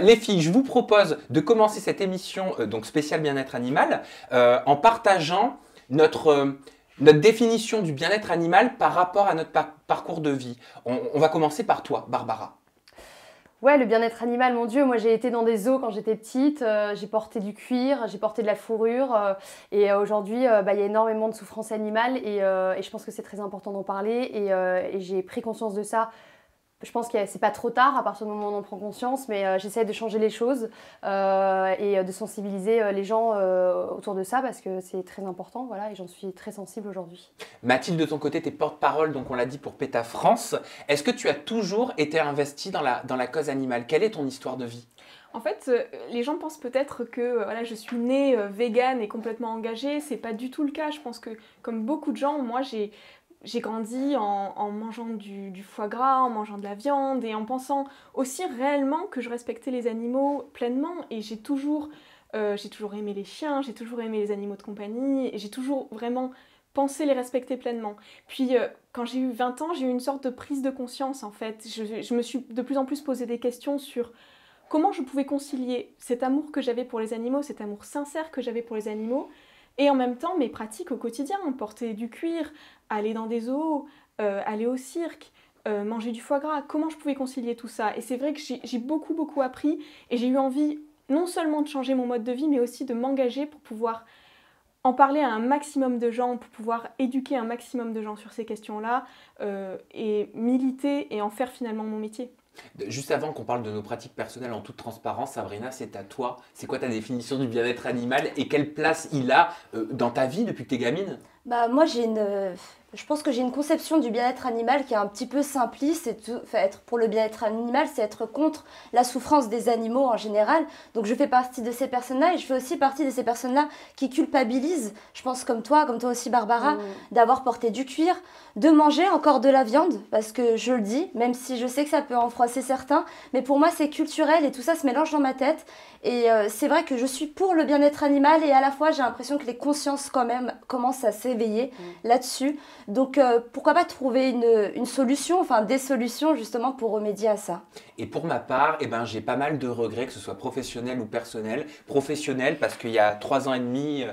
Les filles, je vous propose de commencer cette émission donc spéciale bien-être animal en partageant notre définition du bien-être animal par rapport à notre parcours de vie. On va commencer par toi, Barbara. Ouais, le bien-être animal, mon Dieu, moi j'ai été dans des zoos quand j'étais petite, j'ai porté du cuir, j'ai porté de la fourrure et aujourd'hui il y a énormément de souffrance animale et je pense que c'est très important d'en parler et j'ai pris conscience de ça. Je pense que c'est pas trop tard à partir du moment où on en prend conscience, mais j'essaie de changer les choses et de sensibiliser les gens autour de ça parce que c'est très important, voilà, et j'en suis très sensible aujourd'hui. Mathilde, de ton côté, tu es porte-parole, donc on l'a dit, pour PETA France. Est-ce que tu as toujours été investie dans la cause animale? Quelle est ton histoire de vie? En fait, les gens pensent peut-être que voilà, je suis née végane et complètement engagée. C'est pas du tout le cas. Je pense que, comme beaucoup de gens, moi, j'ai grandi en mangeant du foie gras, en mangeant de la viande et en pensant aussi réellement que je respectais les animaux pleinement. Et j'ai toujours aimé les chiens, j'ai toujours aimé les animaux de compagnie et j'ai toujours vraiment pensé les respecter pleinement. Puis quand j'ai eu 20 ans, j'ai eu une sorte de prise de conscience en fait. Je me suis de plus en plus posé des questions sur comment je pouvais concilier cet amour que j'avais pour les animaux, cet amour sincère que j'avais pour les animaux, et en même temps mes pratiques au quotidien, porter du cuir, aller dans des zoos, aller au cirque, manger du foie gras, comment je pouvais concilier tout ça. Et c'est vrai que j'ai beaucoup appris, et j'ai eu envie non seulement de changer mon mode de vie, mais aussi de m'engager pour pouvoir en parler à un maximum de gens, pour pouvoir éduquer un maximum de gens sur ces questions-là, et militer et en faire finalement mon métier. Juste avant qu'on parle de nos pratiques personnelles en toute transparence, Sabrina, c'est à toi. C'est quoi ta définition du bien-être animal et quelle place il a dans ta vie depuis que tu es gamine? Moi, je pense que j'ai une conception du bien-être animal qui est un petit peu simpliste. Être pour le bien-être animal, c'est être contre la souffrance des animaux en général. Donc, je fais partie de ces personnes-là et je fais aussi partie de ces personnes-là qui culpabilisent, je pense comme toi aussi Barbara, d'avoir porté du cuir, de manger encore de la viande, parce que je le dis, même si je sais que ça peut en froisser certains, mais pour moi, c'est culturel et tout ça se mélange dans ma tête. Et c'est vrai que je suis pour le bien-être animal et à la fois, j'ai l'impression que les consciences quand même commencent à s'éveiller là-dessus. Donc, pourquoi pas trouver une solution, enfin des solutions justement pour remédier à ça. Et pour ma part, j'ai pas mal de regrets, que ce soit professionnel ou personnel. Professionnel parce qu'il y a 3 ans et demi,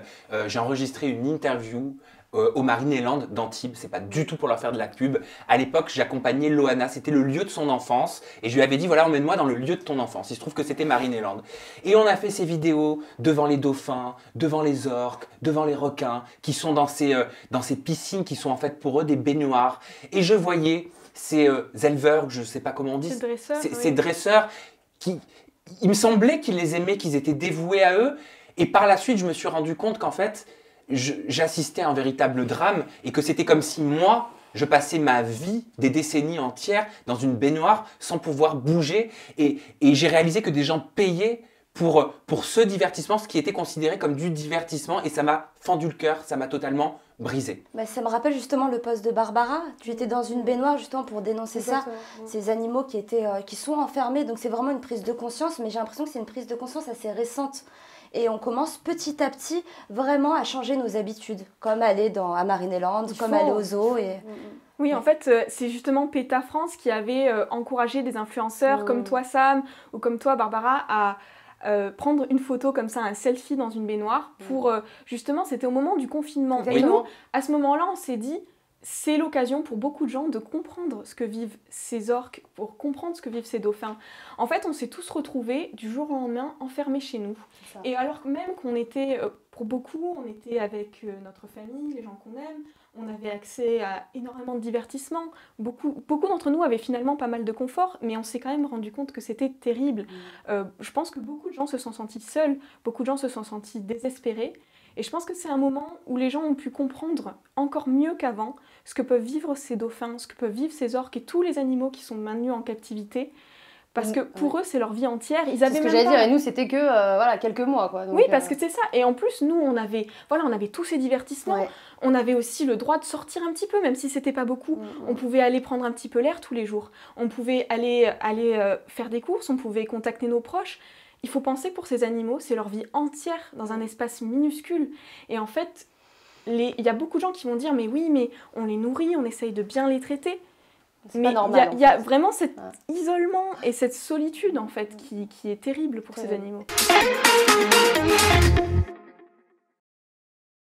j'ai enregistré une interview au Marineland d'Antibes. C'est pas du tout pour leur faire de la pub. À l'époque, j'accompagnais Loana, c'était le lieu de son enfance. Et je lui avais dit, voilà, emmène-moi dans le lieu de ton enfance. Il se trouve que c'était Marineland. Et on a fait ces vidéos devant les dauphins, devant les orques, devant les requins, qui sont dans ces piscines qui sont en fait pour eux des baignoires. Et je voyais ces éleveurs, je sais pas comment on dit, ces dresseurs qui, il me semblait qu'ils les aimaient, qu'ils étaient dévoués à eux. Et par la suite, je me suis rendu compte qu'en fait, j'assistais à un véritable drame et que c'était comme si moi, je passais ma vie, des décennies entières, dans une baignoire sans pouvoir bouger. Et j'ai réalisé que des gens payaient pour ce divertissement, ce qui était considéré comme du divertissement. Et ça m'a fendu le cœur, ça m'a totalement brisé. Ça me rappelle justement le poste de Barbara. Tu étais dans une baignoire justement pour dénoncer ça. Ces animaux qui sont enfermés. Donc c'est vraiment une prise de conscience. Mais j'ai l'impression que c'est une prise de conscience assez récente. Et on commence petit à petit vraiment à changer nos habitudes, comme aller à Marineland, comme aller au zoo. Oui, en fait, c'est justement PETA France qui avait encouragé des influenceurs comme toi, Sam, ou comme toi, Barbara, à prendre une photo comme ça, un selfie dans une baignoire pour, justement, c'était au moment du confinement. Et nous, à ce moment-là, on s'est dit, c'est l'occasion pour beaucoup de gens de comprendre ce que vivent ces orques, pour comprendre ce que vivent ces dauphins. En fait, on s'est tous retrouvés du jour au lendemain enfermés chez nous. Et alors même qu'on était, pour beaucoup, on était avec notre famille, les gens qu'on aime, on avait accès à énormément de divertissement. Beaucoup d'entre nous avaient finalement pas mal de confort, mais on s'est quand même rendu compte que c'était terrible. Je pense que beaucoup de gens se sont sentis seuls, beaucoup de gens se sont sentis désespérés. Et je pense que c'est un moment où les gens ont pu comprendre encore mieux qu'avant ce que peuvent vivre ces dauphins, ce que peuvent vivre ces orques et tous les animaux qui sont maintenus en captivité. Parce que pour eux, c'est leur vie entière. Ils avaient ce que j'allais dire, et nous, c'était que quelques mois. Quoi. Donc, oui, parce que c'est ça. Et en plus, nous, on avait tous ces divertissements. Ouais. On avait aussi le droit de sortir un petit peu, même si c'était pas beaucoup. On pouvait aller prendre un petit peu l'air tous les jours. On pouvait aller faire des courses, on pouvait contacter nos proches. Il faut penser que pour ces animaux, c'est leur vie entière dans un espace minuscule. Et en fait, il y a beaucoup de gens qui vont dire « mais oui, mais on les nourrit, on essaye de bien les traiter ». C'est Mais pas normal. il y a en fait. vraiment cet isolement et cette solitude en fait qui est terrible pour ces Terrible. animaux.